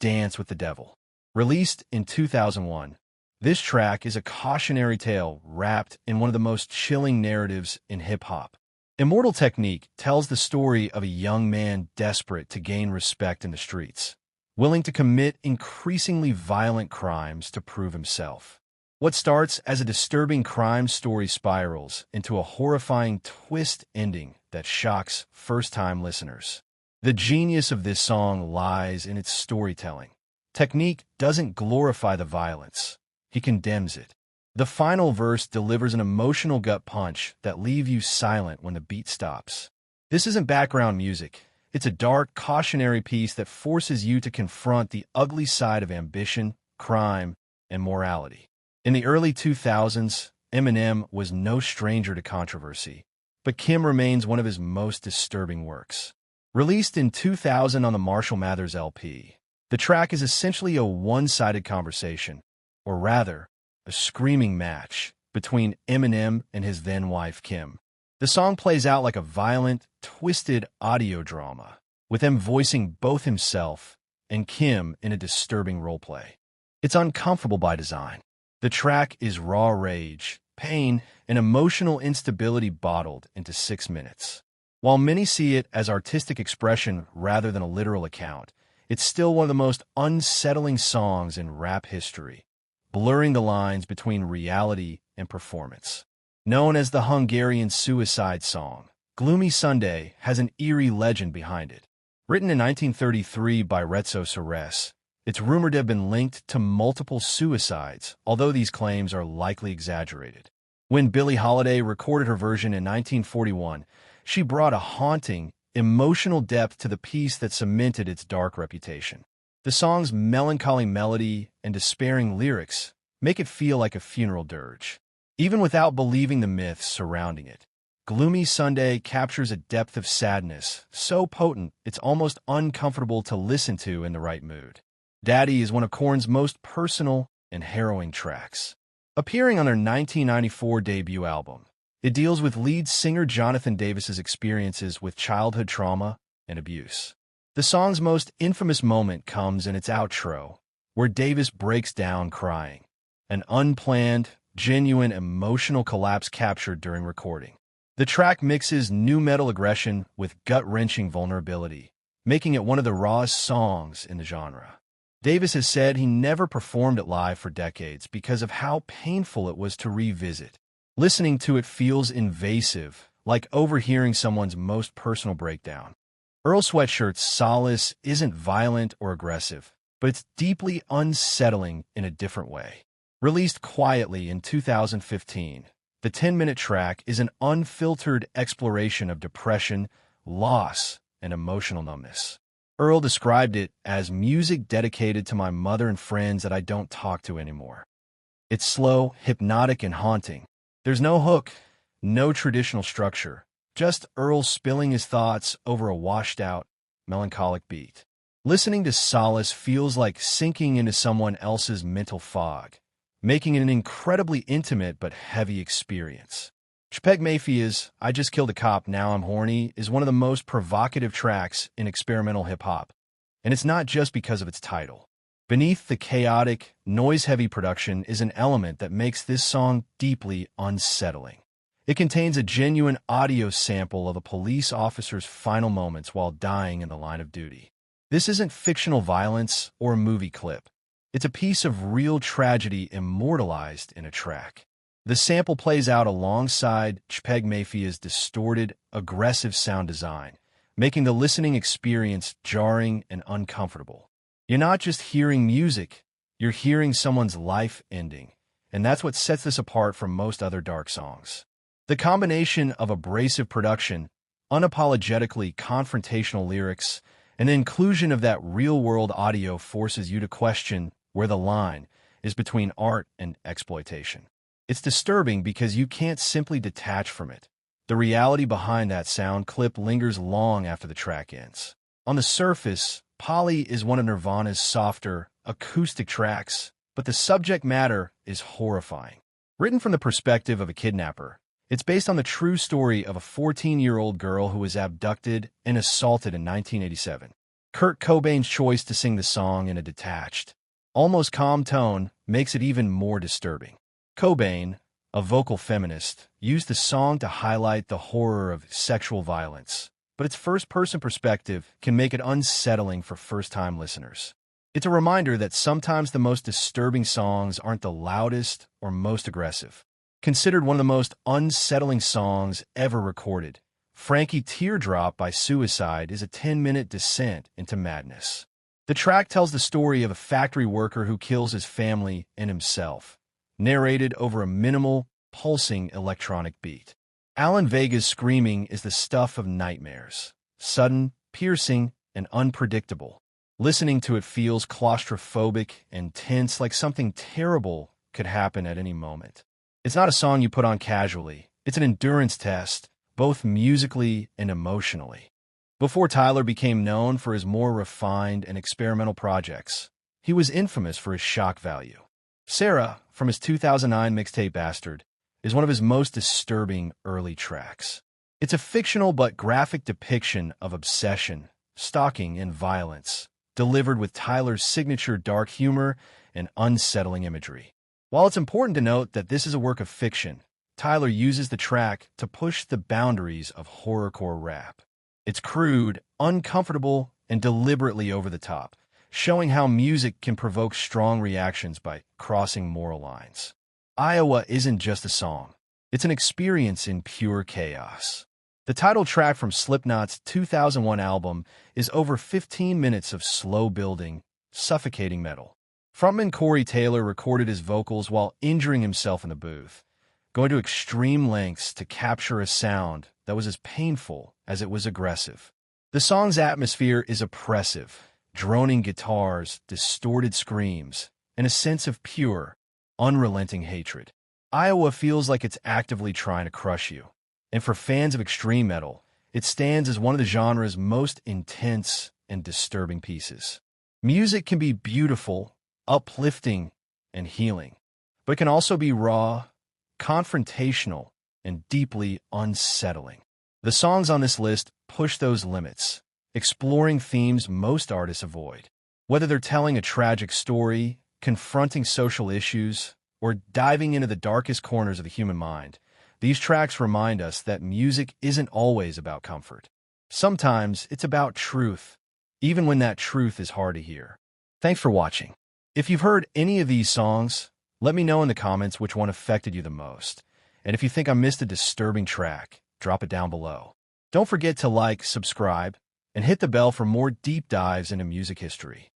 Dance with the Devil. Released in 2001, this track is a cautionary tale wrapped in one of the most chilling narratives in hip-hop. Immortal Technique tells the story of a young man desperate to gain respect in the streets, willing to commit increasingly violent crimes to prove himself. What starts as a disturbing crime story spirals into a horrifying twist ending that shocks first-time listeners. The genius of this song lies in its storytelling. Technique doesn't glorify the violence. He condemns it. The final verse delivers an emotional gut punch that leaves you silent when the beat stops. This isn't background music. It's a dark, cautionary piece that forces you to confront the ugly side of ambition, crime, and morality. In the early 2000s, Eminem was no stranger to controversy, but Kim remains one of his most disturbing works. Released in 2000 on the Marshall Mathers LP, the track is essentially a one-sided conversation, or rather, a screaming match between Eminem and his then-wife Kim. The song plays out like a violent, twisted audio drama, with him voicing both himself and Kim in a disturbing roleplay. It's uncomfortable by design. The track is raw rage, pain, and emotional instability bottled into 6 minutes. While many see it as artistic expression rather than a literal account, it's still one of the most unsettling songs in rap history, blurring the lines between reality and performance. Known as the Hungarian suicide song, Gloomy Sunday has an eerie legend behind it. Written in 1933 by Retso Seres, it's rumored to have been linked to multiple suicides, although these claims are likely exaggerated. When Billie Holiday recorded her version in 1941, she brought a haunting, emotional depth to the piece that cemented its dark reputation. The song's melancholy melody and despairing lyrics make it feel like a funeral dirge. Even without believing the myths surrounding it, Gloomy Sunday captures a depth of sadness so potent it's almost uncomfortable to listen to in the right mood. Daddy is one of Korn's most personal and harrowing tracks. Appearing on their 1994 debut album, it deals with lead singer Jonathan Davis's experiences with childhood trauma and abuse. The song's most infamous moment comes in its outro, where Davis breaks down crying, an unplanned, genuine emotional collapse captured during recording. The track mixes nu metal aggression with gut-wrenching vulnerability, making it one of the rawest songs in the genre. Davis has said he never performed it live for decades because of how painful it was to revisit. Listening to it feels invasive, like overhearing someone's most personal breakdown. Earl Sweatshirt's Solace isn't violent or aggressive, but it's deeply unsettling in a different way. Released quietly in 2015, the 10-minute track is an unfiltered exploration of depression, loss, and emotional numbness. Earl described it as music dedicated to my mother and friends that I don't talk to anymore. It's slow, hypnotic, and haunting. There's no hook, no traditional structure, just Earl spilling his thoughts over a washed-out, melancholic beat. Listening to Solace feels like sinking into someone else's mental fog, making it an incredibly intimate but heavy experience. Chpeg Mafia's I Just Killed a Cop, Now I'm Horny is one of the most provocative tracks in experimental hip-hop, and it's not just because of its title. Beneath the chaotic, noise-heavy production is an element that makes this song deeply unsettling. It contains a genuine audio sample of a police officer's final moments while dying in the line of duty. This isn't fictional violence or a movie clip. It's a piece of real tragedy immortalized in a track. The sample plays out alongside Chpeg Mafia's distorted, aggressive sound design, making the listening experience jarring and uncomfortable. You're not just hearing music, you're hearing someone's life ending, and that's what sets this apart from most other dark songs. The combination of abrasive production, unapologetically confrontational lyrics, and the inclusion of that real-world audio forces you to question where the line is between art and exploitation. It's disturbing because you can't simply detach from it. The reality behind that sound clip lingers long after the track ends. On the surface, Polly is one of Nirvana's softer, acoustic tracks, but the subject matter is horrifying. Written from the perspective of a kidnapper, it's based on the true story of a 14-year-old girl who was abducted and assaulted in 1987. Kurt Cobain's choice to sing the song in a detached, almost calm tone makes it even more disturbing. Cobain, a vocal feminist, used the song to highlight the horror of sexual violence, but its first-person perspective can make it unsettling for first-time listeners. It's a reminder that sometimes the most disturbing songs aren't the loudest or most aggressive. Considered one of the most unsettling songs ever recorded, Frankie Teardrop by Suicide is a 10-minute descent into madness. The track tells the story of a factory worker who kills his family and himself, narrated over a minimal, pulsing electronic beat. Alan Vega's screaming is the stuff of nightmares, sudden, piercing, and unpredictable. Listening to it feels claustrophobic and tense, like something terrible could happen at any moment. It's not a song you put on casually. It's an endurance test, both musically and emotionally. Before Tyler became known for his more refined and experimental projects, he was infamous for his shock value. Sarah, from his 2009 mixtape Bastard, is one of his most disturbing early tracks. It's a fictional but graphic depiction of obsession, stalking, and violence, delivered with Tyler's signature dark humor and unsettling imagery. While it's important to note that this is a work of fiction, Tyler uses the track to push the boundaries of horrorcore rap. It's crude, uncomfortable, and deliberately over the top, showing how music can provoke strong reactions by crossing moral lines. Iowa isn't just a song. It's an experience in pure chaos. The title track from Slipknot's 2001 album is over 15 minutes of slow-building, suffocating metal. Frontman Corey Taylor recorded his vocals while injuring himself in the booth, going to extreme lengths to capture a sound that was as painful as it was aggressive. The song's atmosphere is oppressive, droning guitars, distorted screams, and a sense of pure, unrelenting hatred. Iowa feels like it's actively trying to crush you, and for fans of extreme metal, it stands as one of the genre's most intense and disturbing pieces. Music can be beautiful, uplifting, and healing, but it can also be raw, confrontational, and deeply unsettling. The songs on this list push those limits, exploring themes most artists avoid. Whether they're telling a tragic story, confronting social issues, or diving into the darkest corners of the human mind, these tracks remind us that music isn't always about comfort. Sometimes it's about truth, even when that truth is hard to hear. Thanks for watching. If you've heard any of these songs, let me know in the comments which one affected you the most. And if you think I missed a disturbing track, drop it down below. Don't forget to like, subscribe, and hit the bell for more deep dives into music history.